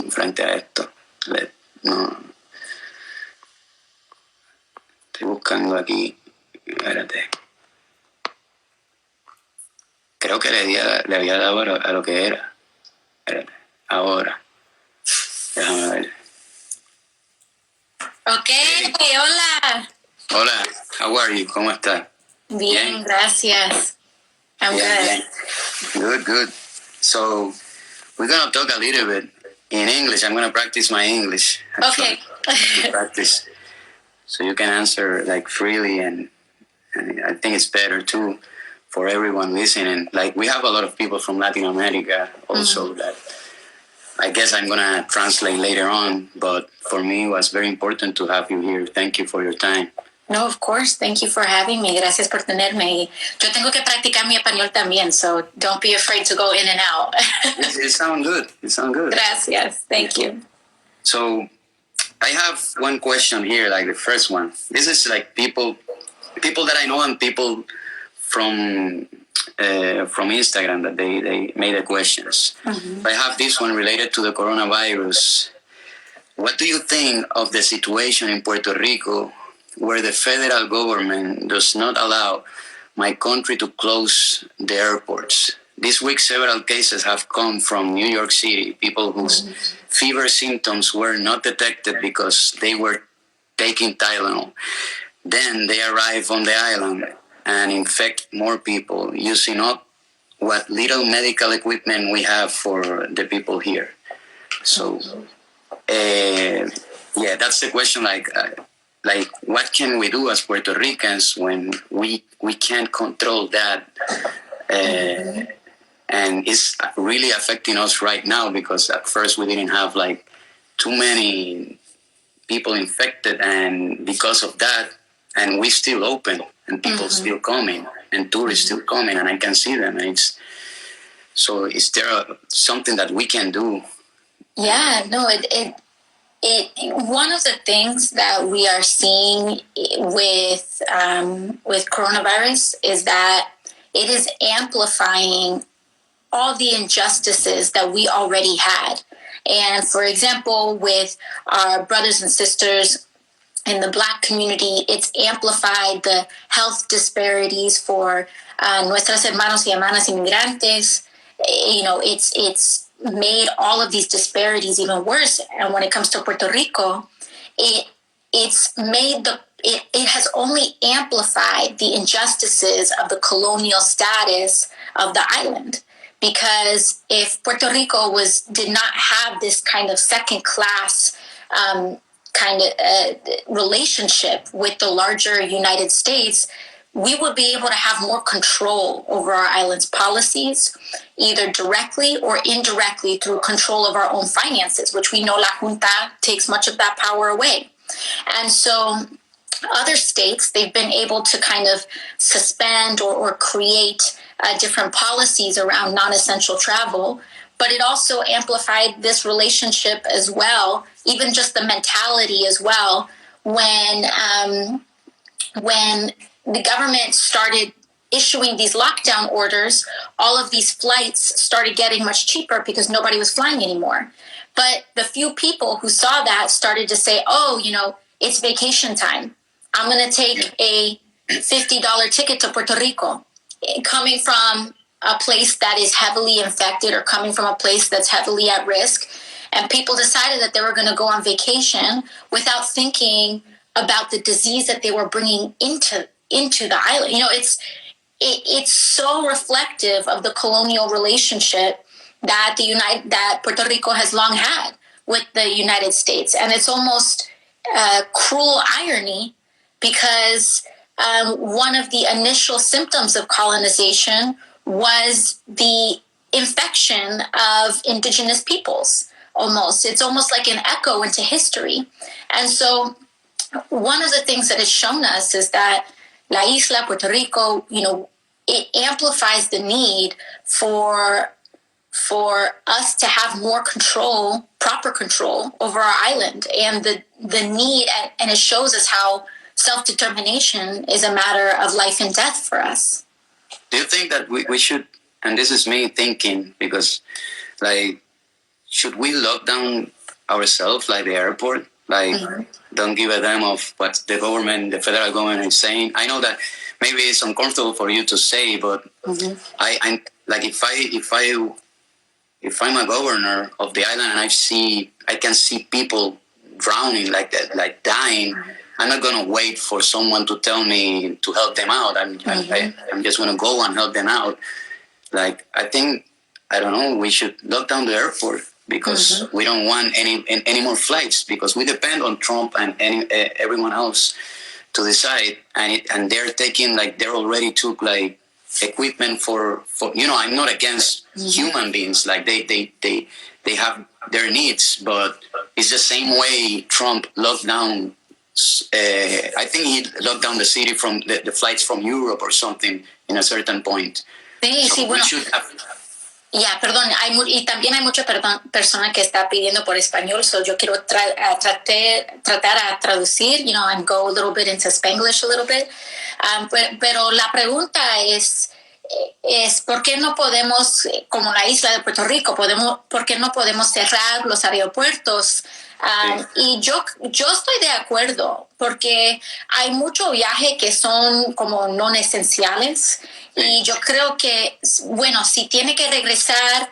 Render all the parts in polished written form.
frente a esto. No. Estoy buscando aquí. Espérate. Creo que le había dado a lo que era. Espérate. Ahora. Déjame ver. Ok, hola. Hola, how are you? ¿Cómo estás? Bien, gracias. I'm good. Good. So, we're going to talk a little bit in English. I'm going to practice my English. Okay. Practice. So you can answer like freely, and I think it's better too for everyone listening. Like, we have a lot of people from Latin America also that I guess I'm going to translate later on, but for me it was very important to have you here. Thank you for your time. No, of course. Thank you for having me. Gracias por tenerme. Yo tengo que practicar mi español también, so don't be afraid to go in and out. It sounds good. Gracias. Thank you. So I have one question here, like the first one. This is like people that I know and people from Instagram that they made the questions. I have this one related to the coronavirus. What do you think of the situation in Puerto Rico where the federal government does not allow my country to close the airports? This week, several cases have come from New York City, people whose fever symptoms were not detected because they were taking Tylenol. Then they arrive on the island and infect more people, using up what little medical equipment we have for the people here. So, that's the question. Like, what can we do as Puerto Ricans when we can't control that? And it's really affecting us right now because at first we didn't have like too many people infected, and because of that, and we still open and people still coming and tourists still coming, and I can see them. So is there something that we can do? Yeah, no, it one of the things that we are seeing with coronavirus is that it is amplifying all the injustices that we already had. And for example, with our brothers and sisters in the Black community, it's amplified the health disparities for nuestras hermanos y hermanas inmigrantes. You know, it's made all of these disparities even worse. And when it comes to Puerto Rico, it has only amplified the injustices of the colonial status of the island. Because if Puerto Rico did not have this kind of second class relationship with the larger United States, we would be able to have more control over our island's policies, either directly or indirectly through control of our own finances, which we know La Junta takes much of that power away. And so other states, they've been able to kind of suspend or create different policies around non-essential travel, but it also amplified this relationship as well, even just the mentality as well, when the government started issuing these lockdown orders, all of these flights started getting much cheaper because nobody was flying anymore. But the few people who saw that started to say, oh, you know, it's vacation time. I'm going to take a $50 ticket to Puerto Rico. Coming from a place that is heavily infected or coming from a place that's heavily at risk. And people decided that they were going to go on vacation without thinking about the disease that they were bringing into the island. You know, it's so reflective of the colonial relationship that Puerto Rico has long had with the United States. And it's almost cruel irony because one of the initial symptoms of colonization was the infection of indigenous peoples. It's almost like an echo into history. And so one of the things that it's shown us is that La Isla, Puerto Rico, you know, it amplifies the need for us to have more control, proper control over our island, and the need, and it shows us how self-determination is a matter of life and death for us. Do you think that we should, and this is me thinking, because like should we lock down ourselves, like the airport? Like, don't give a damn of what the government, the federal government is saying. I know that maybe it's uncomfortable for you to say, but I'm like, if I'm a governor of the island and I can see people drowning like that, like dying, I'm not gonna wait for someone to tell me to help them out. I'm just gonna go and help them out. Like, I think, I don't know, we should lock down the airport because we don't want any more flights, because we depend on Trump and everyone else to decide, and they're taking, like, they already took like equipment for I'm not against human beings, like they have their needs, but it's the same way Trump locked down. I think he locked down the city from the flights from Europe or something in a certain point. Sí, so sí, bueno. Ya, perdón, y también hay mucha persona que está pidiendo por español, so yo quiero tratar a traducir, and go a little bit into Spanglish a little bit. Pero la pregunta es ¿por qué no podemos, como la isla de Puerto Rico, por qué no podemos cerrar los aeropuertos? Y yo estoy de acuerdo, porque hay mucho viaje que son como no esenciales, y yo creo que, bueno, si tiene que regresar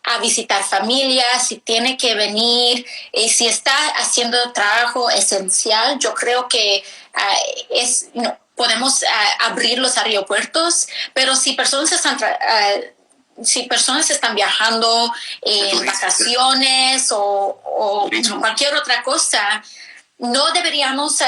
a visitar familia, si tiene que venir, si está haciendo trabajo esencial, yo creo que podemos abrir los aeropuertos, pero si personas están viajando en vacaciones o cualquier otra cosa, no deberíamos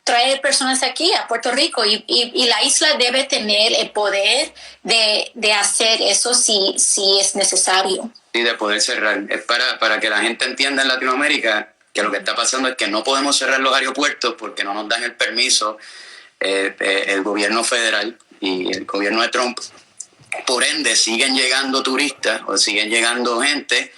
traer personas aquí a Puerto Rico, y la isla debe tener el poder de hacer eso si es necesario. Sí, de poder cerrar. Es para que la gente entienda en Latinoamérica que lo que está pasando es que no podemos cerrar los aeropuertos porque no nos dan el permiso el gobierno federal y el gobierno de Trump. Por ende, siguen llegando turistas o siguen llegando gente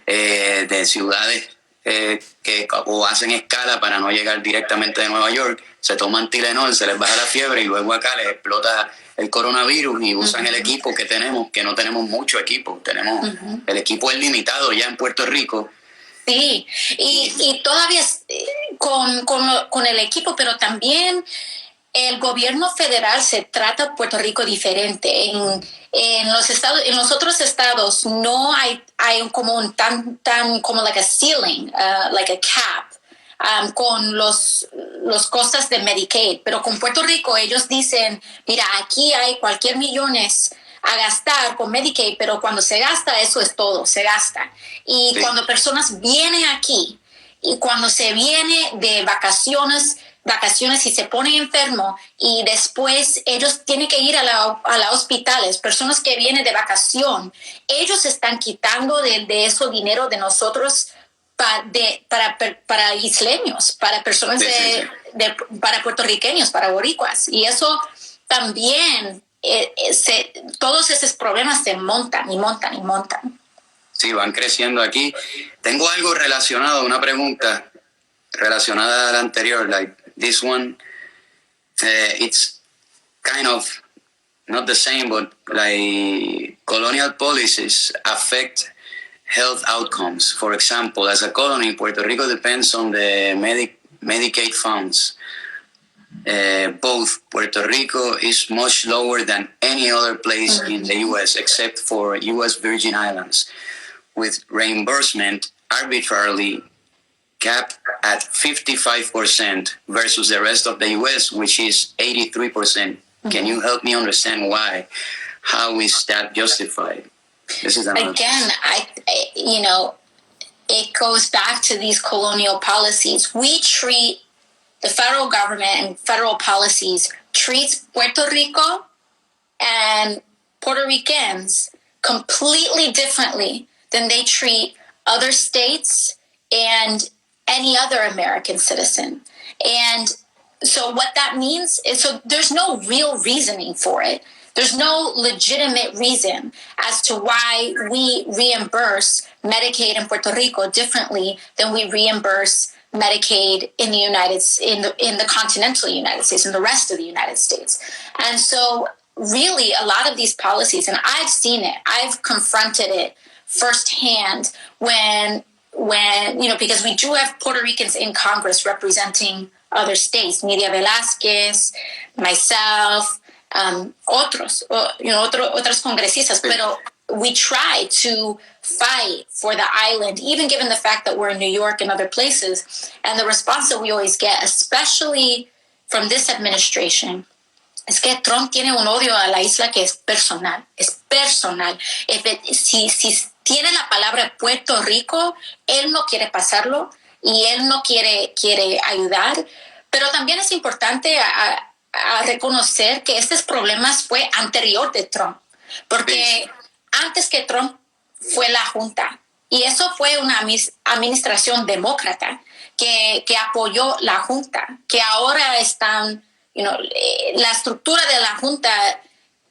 de ciudades que o hacen escala para no llegar directamente de Nueva York, se toman Tylenol, se les baja la fiebre y luego acá les explota el coronavirus y usan el equipo que tenemos, que no tenemos mucho equipo, el equipo es limitado ya en Puerto Rico. Sí, y todavía con el equipo, pero también el gobierno federal se trata a Puerto Rico diferente. En los otros estados no hay como un tan como like a ceiling, like a cap, con los cosas de Medicaid, pero con Puerto Rico ellos dicen, mira, aquí hay cualquier millones a gastar con Medicaid, pero cuando se gasta, eso es todo, se gasta. Y cuando personas vienen aquí y cuando se viene de vacaciones y se ponen enfermos y después ellos tienen que ir a los hospitales, personas que vienen de vacación, ellos están quitando de eso dinero de nosotros para isleños, para personas para puertorriqueños, para boricuas. Y eso también, todos esos problemas se montan y montan y montan. Sí, van creciendo aquí. Tengo algo relacionado, una pregunta relacionada a la anterior, like this one, it's kind of not the same, but like colonial policies affect health outcomes. For example, as a colony, Puerto Rico depends on the Medicaid funds. Both Puerto Rico is much lower than any other place in the U.S. except for U.S. Virgin Islands, with reimbursement arbitrarily capped at 55% versus the rest of the U.S., which is 83%. Can you help me understand why? How is that justified? This is another again. It goes back to these colonial policies. We treat the federal government and federal policies treats Puerto Rico and Puerto Ricans completely differently than they treat other states and any other American citizen. And so what that means is, so there's no real reasoning for it. There's no legitimate reason as to why we reimburse Medicaid in Puerto Rico differently than we reimburse Medicaid in the continental United States and the rest of the United States. And so really a lot of these policies, and I've seen it, I've confronted it firsthand when because we do have Puerto Ricans in Congress representing other states, Nidia Velázquez, myself, otras congresistas, pero we try to fight for the island, even given the fact that we're in New York and other places. And the response that we always get, especially from this administration, es que Trump tiene un odio a la isla que es personal. Si tiene la palabra Puerto Rico, él no quiere pasarlo y él no quiere ayudar. Pero también es importante a reconocer que estos problemas fue anterior de Trump, porque antes que Trump fue la Junta, y eso fue una administración demócrata que apoyó la Junta, que ahora están, la estructura de la Junta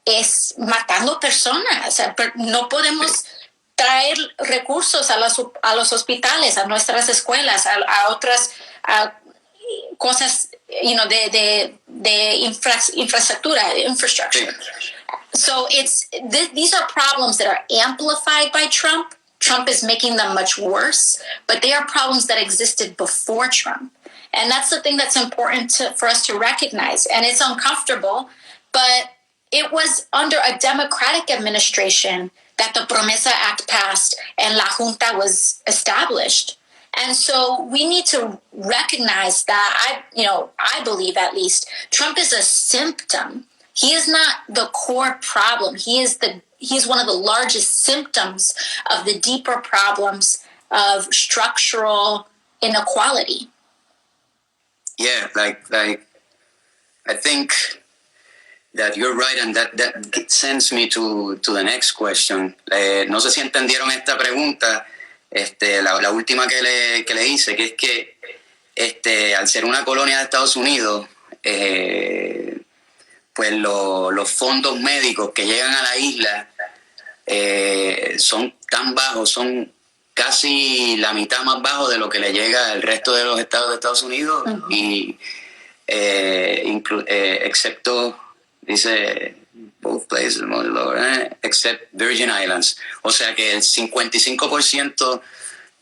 es matando personas. O sea, no podemos traer recursos a los hospitales, a nuestras escuelas, a otras cosas, de infrastructure. So these are problems that are amplified by Trump. Trump is making them much worse, but they are problems that existed before Trump. And that's the thing that's important for us to recognize. And it's uncomfortable, but it was under a Democratic administration that the Promesa Act passed and La Junta was established. And so we need to recognize that, I believe at least, Trump is a symptom. He is not the core problem. He's one of the largest symptoms of the deeper problems of structural inequality. Yeah, like I think that you're right, and that sends me to the next question. No sé si entendieron esta pregunta, la última que le hice, que es que al ser una colonia de Estados Unidos, pues los fondos médicos que llegan a la isla son tan bajos, son casi la mitad más bajo de lo que le llega al resto de los estados de Estados Unidos. Uh-huh. Y excepto, dice, both places, except Virgin Islands. O sea que el 55%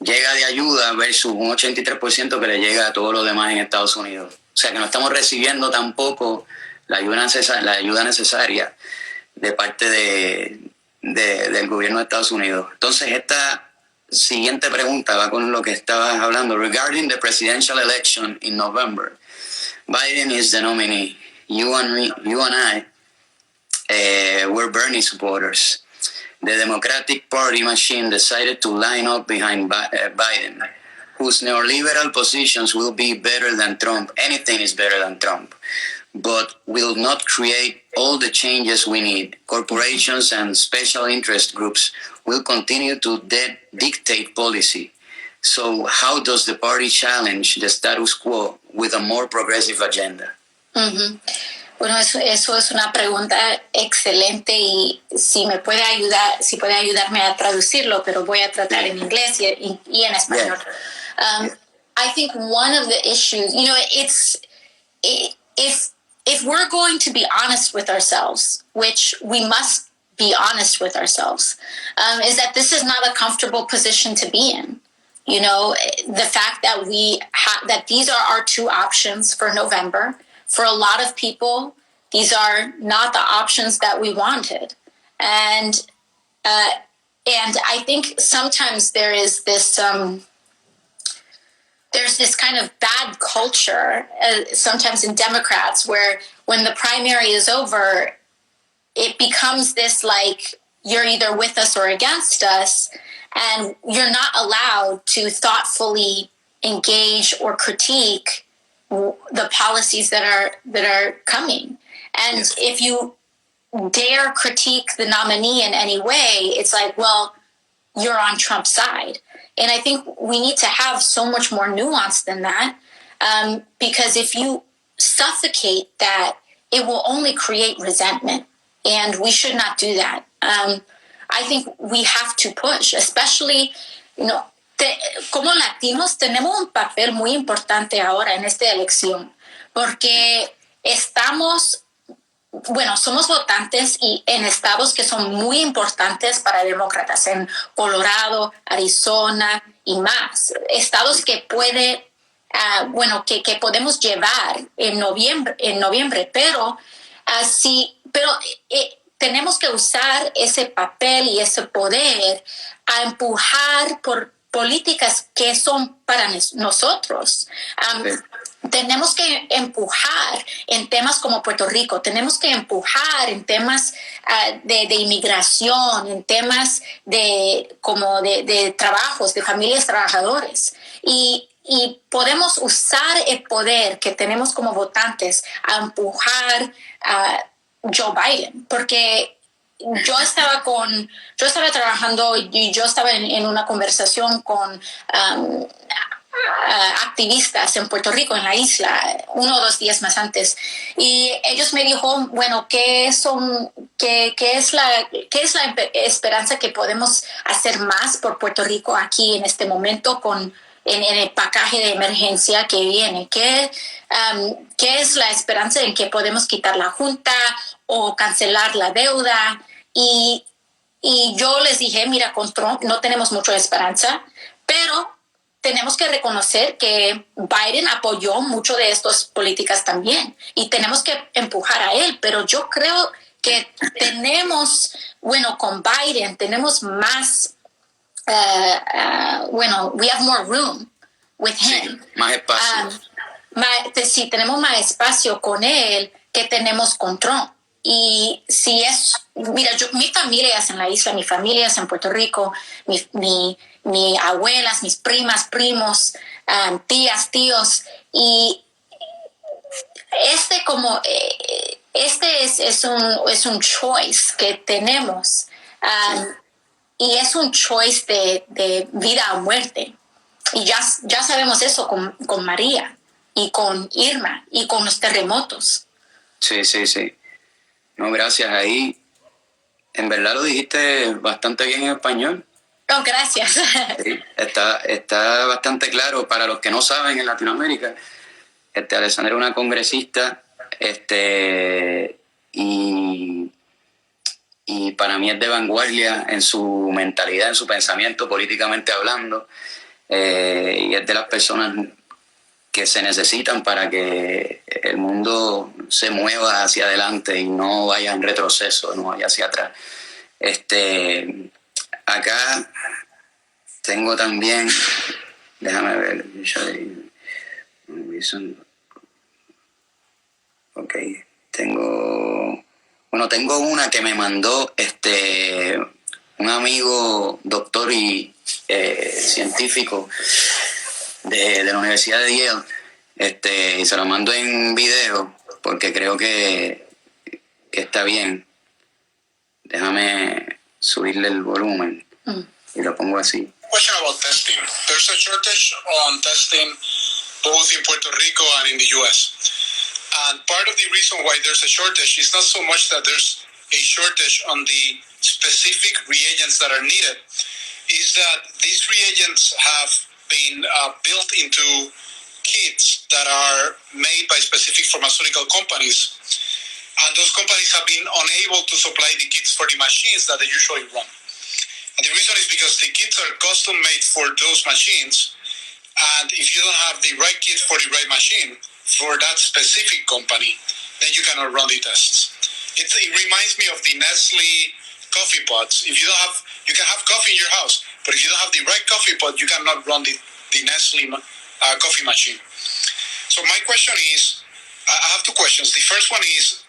llega de ayuda versus un 83% que le llega a todos los demás en Estados Unidos. O sea que no estamos recibiendo tampoco la ayuda necesaria de parte del gobierno de Estados Unidos. Entonces, esta siguiente pregunta va con lo que estabas hablando. Regarding the presidential election in November, Biden is the nominee. You and I were Bernie supporters. The Democratic Party machine decided to line up behind Biden, whose neoliberal positions will be better than Trump. Anything is better than Trump, but will not create all the changes we need. Corporations and special interest groups will continue to dictate policy. So how does the party challenge the status quo with a more progressive agenda? Uh-huh. Bueno, eso es una pregunta excelente y si puede ayudarme a traducirlo, pero voy a tratar en inglés y en español. Yeah. I think one of the issues, if we're going to be honest with ourselves, which we must be honest with ourselves, is that this is not a comfortable position to be in. The fact that that these are our two options for November. For a lot of people, these are not the options that we wanted. And I think sometimes there is this, there's this kind of bad culture, sometimes in Democrats, where when the primary is over, it becomes this like, you're either with us or against us, and you're not allowed to thoughtfully engage or critique the policies that are coming. And yes. If you dare critique the nominee in any way, it's like, well, you're on Trump's side. And I think we need to have so much more nuance than that, because if you suffocate that, it will only create resentment, and we should not do that. I think we have to push, especially, como latinos tenemos un papel muy importante ahora en esta elección, porque estamos bueno, somos votantes y en estados que son muy importantes para demócratas, en Colorado, Arizona y más. Estados que puede, que podemos llevar en noviembre, pero tenemos que usar ese papel y ese poder a empujar por políticas que son para nosotros. Tenemos que empujar en temas como Puerto Rico, tenemos que empujar en temas de inmigración, en temas de trabajos, de familias trabajadores. Y podemos usar el poder que tenemos como votantes a empujar a Joe Biden, porque yo estaba trabajando y yo estaba en una conversación con activistas en Puerto Rico, en la isla, 1 o 2 días más antes, y ellos me dijo, bueno, ¿qué es la esperanza que podemos hacer más por Puerto Rico aquí en este momento en el paquete de emergencia que viene? ¿Qué es la esperanza en que podemos quitar la junta o cancelar la deuda? Y yo les dije, mira, con Trump no tenemos mucha esperanza, pero tenemos que reconocer que Biden apoyó mucho de estas políticas también y tenemos que empujar a él, pero yo creo que con Biden tenemos más, we have more room with him. Sí, más espacio. Sí, tenemos más espacio con él que tenemos con Trump. Y si mi familia es en la isla, mi familia es en Puerto Rico, mi abuelas, mis primas, primos, tías, tíos, y es un choice que tenemos, y es un choice de vida o muerte. Y ya sabemos eso con María y con Irma y con los terremotos. Sí. No, gracias. Ahí, en verdad lo dijiste bastante bien en español. Oh, gracias. Sí, está bastante claro. Para los que no saben, en Latinoamérica, Alexandria es una congresista, y para mí es de vanguardia en su mentalidad, en su pensamiento, políticamente hablando, y es de las personas que se necesitan para que el mundo se mueva hacia adelante y no vaya en retroceso, no vaya hacia atrás. Acá tengo también, déjame ver, tengo una que me mandó un amigo doctor y científico de la Universidad de Yale, y se lo mando en video porque creo que está bien. Déjame subirle el volumen y lo pongo así. Question about testing. There's a shortage on testing both in Puerto Rico and in the U.S. And part of the reason why there's a shortage is not so much that there's a shortage on the specific reagents that are needed, is that these reagents have been built into kits that are made by specific pharmaceutical companies, and those companies have been unable to supply the kits for the machines that they usually run. And the reason is because the kits are custom made for those machines, and if you don't have the right kit for the right machine for that specific company, then you cannot run the tests. It reminds me of the Nestle coffee pods. If you don't have, you can have coffee in your house, but if you don't have the right coffee pod, you cannot run the Nestle coffee machine. So my question is, I have 2 questions. The first one is,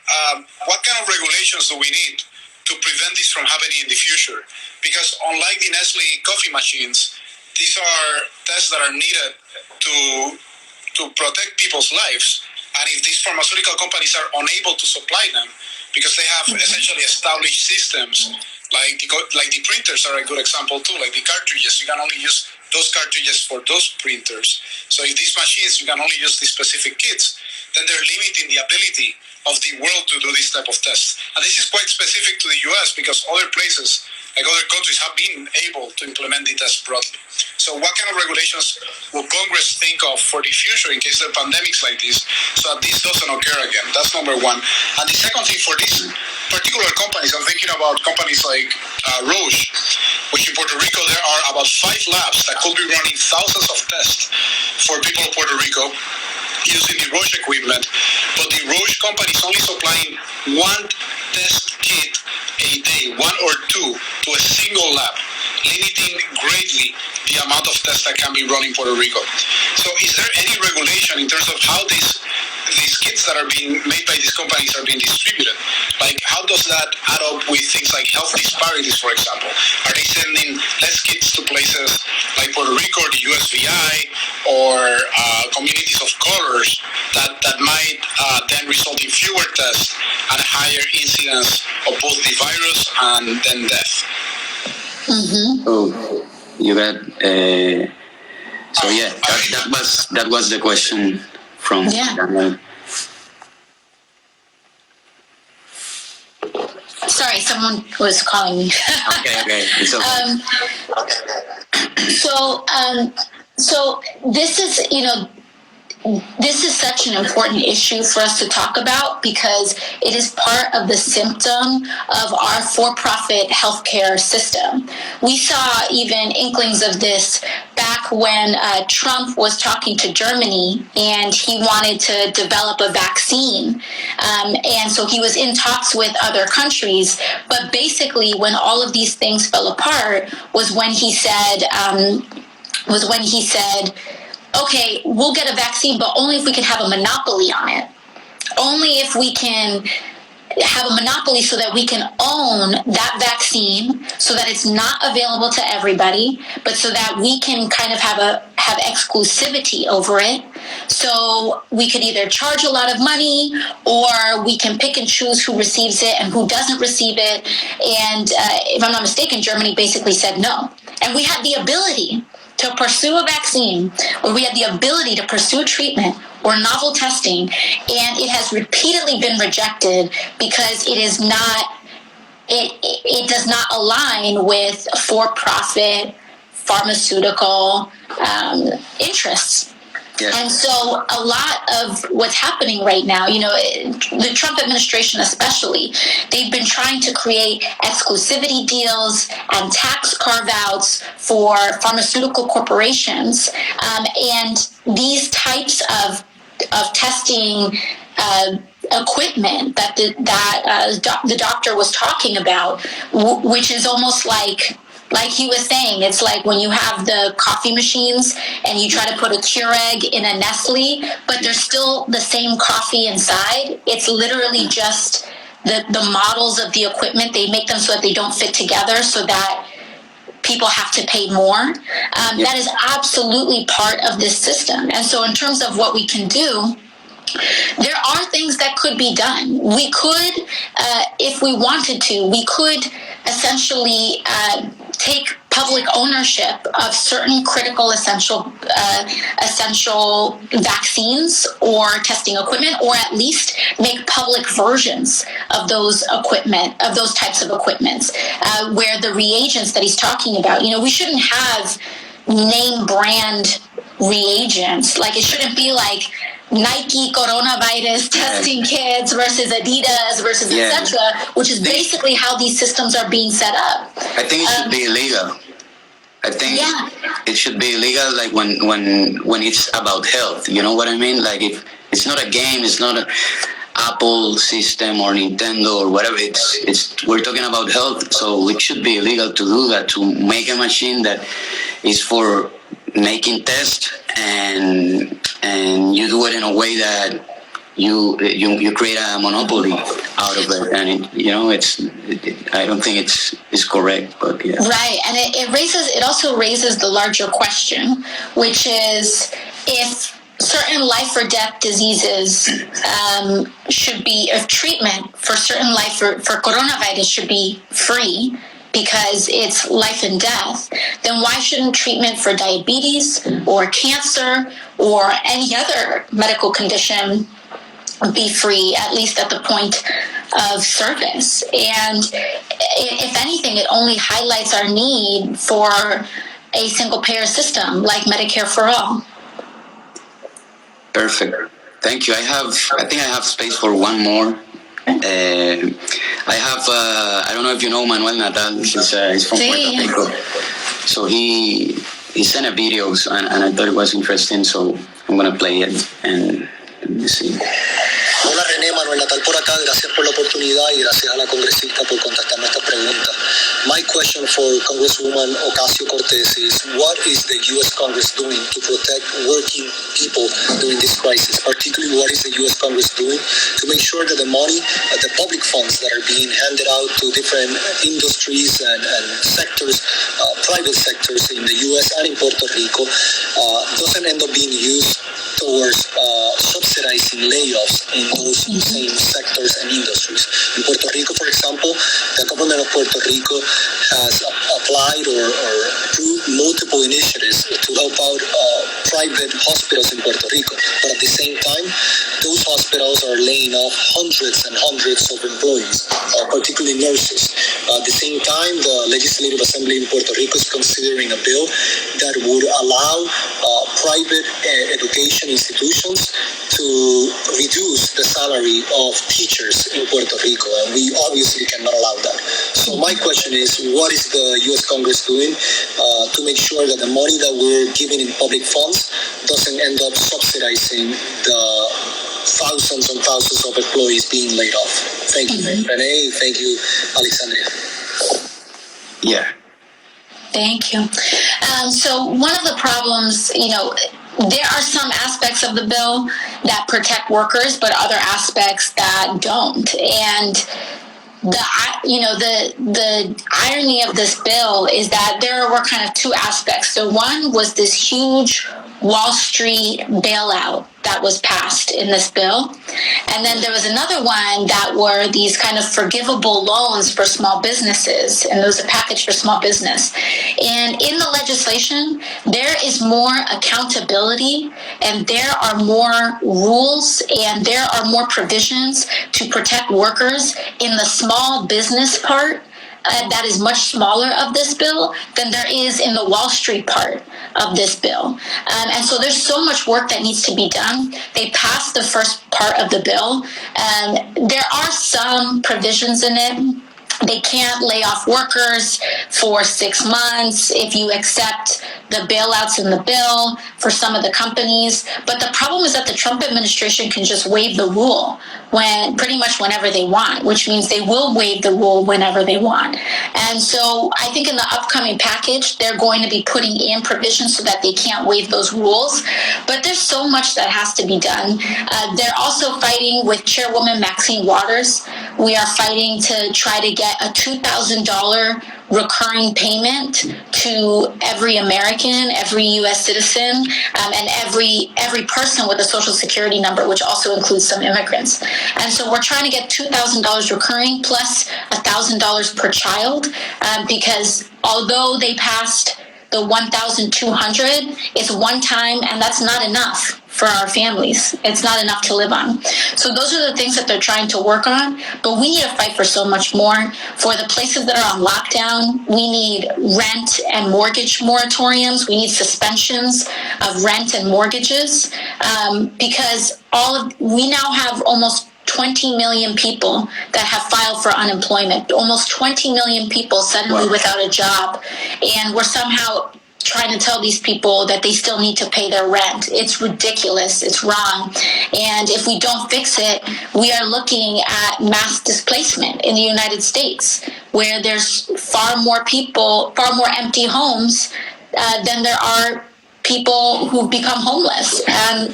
what kind of regulations do we need to prevent this from happening in the future? Because unlike the Nestle coffee machines, these are tests that are needed to protect people's lives. And if these pharmaceutical companies are unable to supply them because they have essentially established systems, like the printers are a good example too, like the cartridges, you can only use those cartridges for those printers. So if these machines, you can only use these specific kits, then they're limiting the ability of the world to do this type of tests. And this is quite specific to the US because other places like other countries have been able to implement the test broadly. So what kind of regulations will Congress think of for the future in case there are pandemics like this, so that this doesn't occur again? That's number one. And the second thing, for these particular companies, I'm thinking about companies like Roche, which in Puerto Rico there are about 5 labs that could be running thousands of tests for people of Puerto Rico using the Roche equipment, but the Roche company is only supplying 1 test kit a day, 1 or 2, to a single lab, limiting greatly the amount of tests that can be run in Puerto Rico. So is there any regulation in terms of how these kits that are being made by these companies are being distributed? Like, how does that add up with things like health disparities, for example? Are they sending less kits to places like Puerto Rico or the USVI or communities of colors that might then result in fewer tests and a higher incidence of both the virus and then death? Mm-hmm. Oh, you got. So yeah, that was the question from Daniel. Sorry, someone was calling me. Okay, it's okay. So this is, this is such an important issue for us to talk about because it is part of the symptom of our for-profit healthcare system. We saw even inklings of this back when Trump was talking to Germany and he wanted to develop a vaccine. And so he was in talks with other countries. But basically, when all of these things fell apart was when he said, okay, we'll get a vaccine, but only if we can have a monopoly on it. Only if we can have a monopoly so that we can own that vaccine so that it's not available to everybody, but so that we can kind of have exclusivity over it. So we could either charge a lot of money or we can pick and choose who receives it and who doesn't receive it. And if I'm not mistaken, Germany basically said no. And we had the ability to pursue a vaccine, or we had the ability to pursue treatment or novel testing, and it has repeatedly been rejected because it is not, it does not align with for-profit pharmaceutical interests. Yes. And so a lot of what's happening right now, the Trump administration especially, they've been trying to create exclusivity deals and tax carve-outs for pharmaceutical corporations. And these types of testing equipment that the doctor was talking about, which is almost like he was saying, it's like when you have the coffee machines and you try to put a Keurig in a Nestle, but there's still the same coffee inside. It's literally just the models of the equipment. They make them so that they don't fit together so that people have to pay more. That is absolutely part of this system. And so in terms of what we can do, there are things that could be done. We could, if we wanted to, we could essentially take public ownership of certain critical essential vaccines or testing equipment, or at least make public versions of those types of equipments, where the reagents that he's talking about, we shouldn't have name brand reagents. Like, it shouldn't be like Nike coronavirus testing kits versus Adidas versus etc., which is basically how these systems are being set up. I think it should be illegal. I think it should be illegal, like when it's about health. You know what I mean? Like, if it's not a game, it's not an Apple system or Nintendo or whatever. We're talking about health, so it should be illegal to do that, to make a machine that is for making tests, and you do it in a way that you create a monopoly out of it, and I don't think it's correct, but yeah. Right, and it also raises the larger question, which is if certain life or death diseases if treatment for certain life for coronavirus should be free, because it's life and death, then why shouldn't treatment for diabetes or cancer or any other medical condition be free, at least at the point of service? And if anything, it only highlights our need for a single-payer system like Medicare for all. Perfect. Thank you. I think I have space for one more. I don't know if you know Manuel Natal. He's from Puerto Rico. So he sent a video, and I thought it was interesting, so I'm going to play it and let me see. Hola René, Manuel Natal por acá, gracias por la oportunidad y gracias a la congresista por contestarme esta pregunta. My question for Congresswoman Ocasio Cortéz is, what is the U.S. Congress doing to protect working people during this crisis? Particularly, what is the U.S. Congress doing to make sure that the money, the public funds that are being handed out to different industries and sectors, private sectors in the U.S. and in Puerto Rico, doesn't end up being used towards subsidizing layoffs in those same sectors and industries. In Puerto Rico, for example, the government of Puerto Rico has applied or approved multiple initiatives to help out private hospitals in Puerto Rico. But at the same time, those hospitals are laying off hundreds and hundreds of employees, particularly nurses. At the same time, the Legislative Assembly in Puerto Rico is considering a bill that would allow private education institutions to reduce the salary of teachers in Puerto Rico, and we obviously cannot allow that. So my question is, what is the U.S. Congress doing to make sure that the money that we're giving in public funds doesn't end up subsidizing the thousands and thousands of employees being laid off? Thank you, Renee. Thank you, Alexandria. Yeah. Thank you. So one of the problems, there are some aspects of the bill that protect workers, but other aspects that don't. And the irony of this bill is that there were kind of two aspects. So one was this huge Wall Street bailout that was passed in this bill. And then there was another one that were these kind of forgivable loans for small businesses. And there was a package for small business. And in the legislation, there is more accountability and there are more rules and there are more provisions to protect workers in the small business part that is much smaller of this bill than there is in the Wall Street part of this bill. And so there's so much work that needs to be done. They passed the first part of the bill. There are some provisions in it. They can't lay off workers for 6 months if you accept the bailouts in the bill for some of the companies. But the problem is that the Trump administration can just waive the rule pretty much whenever they want, which means they will waive the rule whenever they want. And so I think in the upcoming package, they're going to be putting in provisions so that they can't waive those rules. But there's so much that has to be done. They're also fighting with Chairwoman Maxine Waters. We are fighting to try to get a $2,000 recurring payment to every American, every U.S. citizen, and every person with a Social Security number, which also includes some immigrants. And so we're trying to get $2,000 recurring plus $1,000 per child, because although they passed the 1,200, it's one time, and that's not enough for our families. It's not enough to live on. So those are the things that they're trying to work on, but we need to fight for so much more. For the places that are on lockdown, we need rent and mortgage moratoriums. We need suspensions of rent and mortgages, because we now have almost 20 million people that have filed for unemployment, almost 20 million people suddenly without a job. And we're somehow trying to tell these people that they still need to pay their rent. It's ridiculous. It's wrong. And if we don't fix it, we are looking at mass displacement in the United States, where there's far more empty homes than there are people who become homeless. And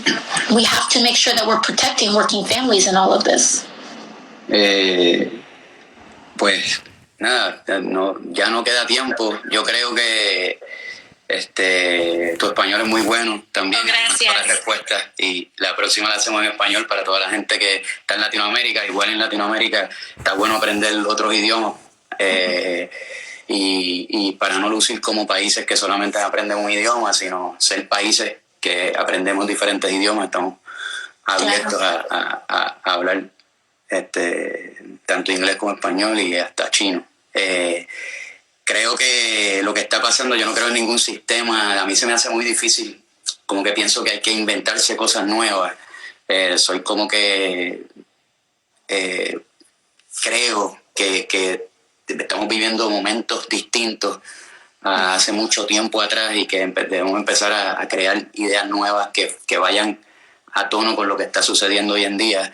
we have to make sure that we're protecting working families in all of this. Pues nada, ya no queda tiempo. Yo creo que tu español es muy bueno también. Oh, gracias. Para las respuestas, y la próxima la hacemos en español para toda la gente que está en Latinoamérica. Igual en Latinoamérica está bueno aprender otros idiomas. Y para no lucir como países que solamente aprenden un idioma, sino ser países que aprendemos diferentes idiomas, estamos abiertos a hablar tanto inglés como español y hasta chino. Creo que lo que está pasando, yo no creo en ningún sistema. A mí se me hace muy difícil, como que pienso que hay que inventarse cosas nuevas. Soy como que creo que estamos viviendo momentos distintos a hace mucho tiempo atrás y que debemos empezar a crear ideas nuevas que vayan a tono con lo que está sucediendo hoy en día.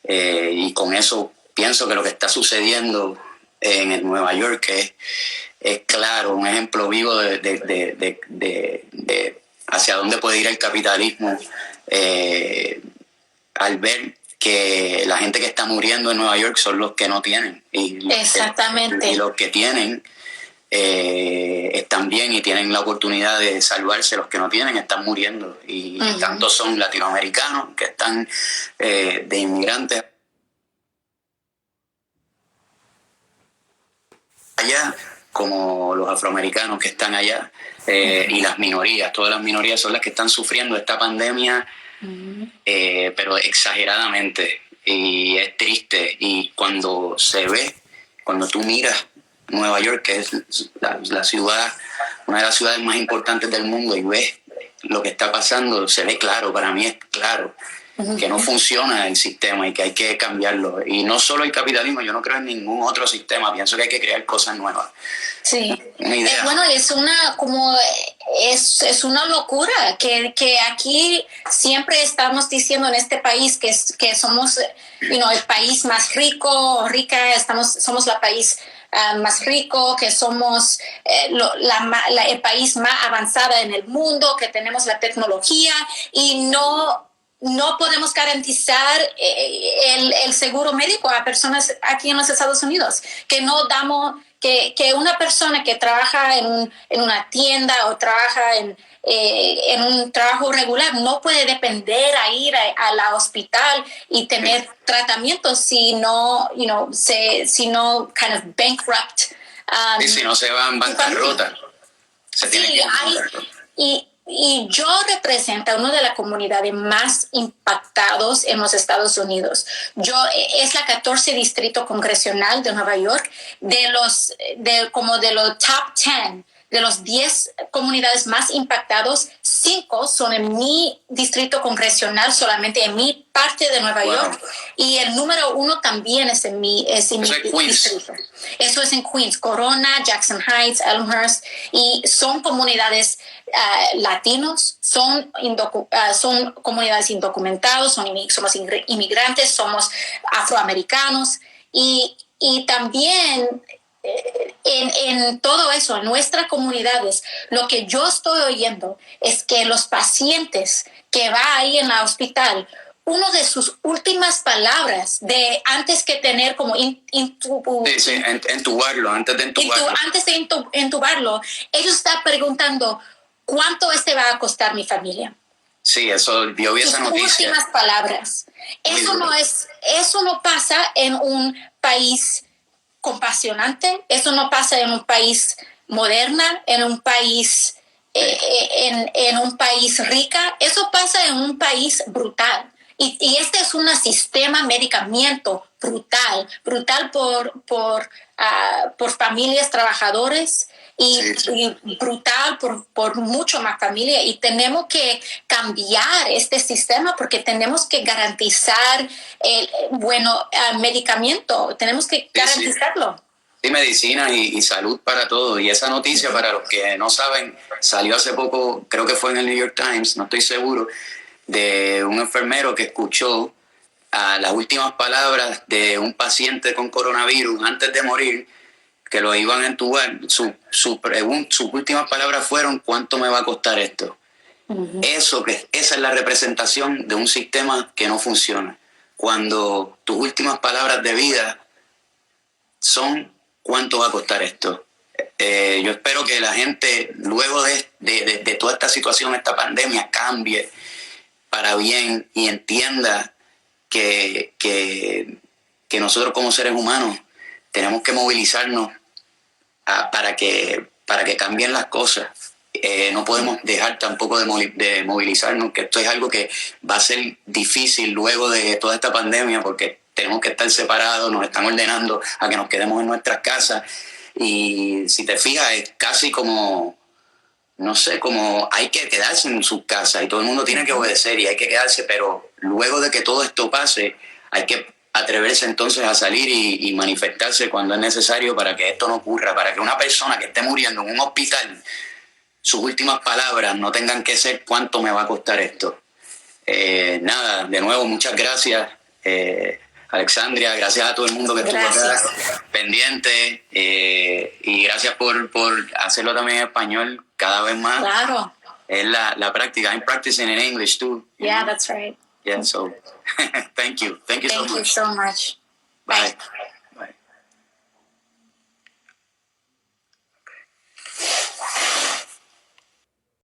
Y con eso pienso que lo que está sucediendo en el Nueva York es claro, un ejemplo vivo de hacia dónde puede ir el capitalismo, al ver que la gente que está muriendo en Nueva York son los que no tienen. Exactamente. Y los que tienen están bien y tienen la oportunidad de salvarse. Los que no tienen están muriendo. Y tantos son latinoamericanos que están de inmigrantes allá, como los afroamericanos que están allá, y las minorías. Todas las minorías son las que están sufriendo esta pandemia, pero exageradamente, y es triste. Y cuando se ve, cuando tú miras Nueva York, que es la ciudad, una de las ciudades más importantes del mundo, y ves lo que está pasando, se ve claro. Para mí es claro que no funciona el sistema y que hay que cambiarlo. Y no solo el capitalismo, yo no creo en ningún otro sistema. Pienso que hay que crear cosas nuevas. Sí. Una idea. Bueno, es una locura que aquí siempre estamos diciendo en este país que somos el país más rico, somos el país más rico, que somos el país más avanzado en el mundo, que tenemos la tecnología y no podemos garantizar el seguro médico a personas aquí en los Estados Unidos, que no damos, que una persona que trabaja en una tienda o trabaja en un trabajo regular no puede depender a ir a la hospital y tener tratamiento si no kind of bankrupt. Si no se va en bancarrota. Se tiene que ir en bancarrota. Y yo represento a una de las comunidades más impactados en los Estados Unidos. Es la 14 distrito congresional de Nueva York, de los top 10, de los 10 comunidades más impactados, 5 son en mi distrito congresional, solamente en mi parte de Nueva York, y el número 1 también es en mi distrito. Eso es en Queens, Corona, Jackson Heights, Elmhurst, y son comunidades latinos, son comunidades indocumentados, somos inmigrantes, somos afroamericanos, y también en todo eso, en nuestras comunidades, lo que yo estoy oyendo es que los pacientes que va ahí en el hospital, una de sus últimas palabras antes que tener como entubarlo, antes de entubarlo, ellos están preguntando ¿cuánto va a costar mi familia? Sí, eso, yo vi esa noticia. Sus últimas palabras. Eso no pasa en un país compasionante, eso no pasa en un país moderna, en un país en un país rica, eso pasa en un país brutal. Y este es un sistema medicamento brutal por familias trabajadores y brutal por mucho más familia. Y tenemos que cambiar este sistema porque tenemos que garantizar el medicamento, tenemos que garantizarlo. Sí, medicina y salud para todos. Y esa noticia, para los que no saben, salió hace poco, creo que fue en el New York Times, no estoy seguro, de un enfermero que escuchó las últimas palabras de un paciente con coronavirus antes de morir, que lo iban a entubar. Sus últimas palabras fueron: ¿cuánto me va a costar esto? Esa es la representación de un sistema que no funciona. Cuando tus últimas palabras de vida son: ¿cuánto va a costar esto? Yo espero que la gente, luego de toda esta situación, esta pandemia, cambie para bien y entienda que nosotros como seres humanos tenemos que movilizarnos para que cambien las cosas. No podemos dejar tampoco de movilizarnos, que esto es algo que va a ser difícil luego de toda esta pandemia, porque tenemos que estar separados, nos están ordenando a que nos quedemos en nuestras casas, Y si te fijas, es casi como, no sé, como hay que quedarse en su casa y todo el mundo tiene que obedecer y hay que quedarse, pero luego de que todo esto pase, hay que atreverse entonces a salir y manifestarse cuando es necesario para que esto no ocurra, para que una persona que esté muriendo en un hospital, sus últimas palabras no tengan que ser ¿cuánto me va a costar esto? Nada, de nuevo, muchas gracias, Alexandria, gracias a todo el mundo que estuvo acá pendiente, y gracias por hacerlo también en español cada vez más. Claro. Es la práctica. I'm practicing in English too. Yeah, that's right. Yeah, so thank you. Thank you so much. Thank you so much. Bye. Bye.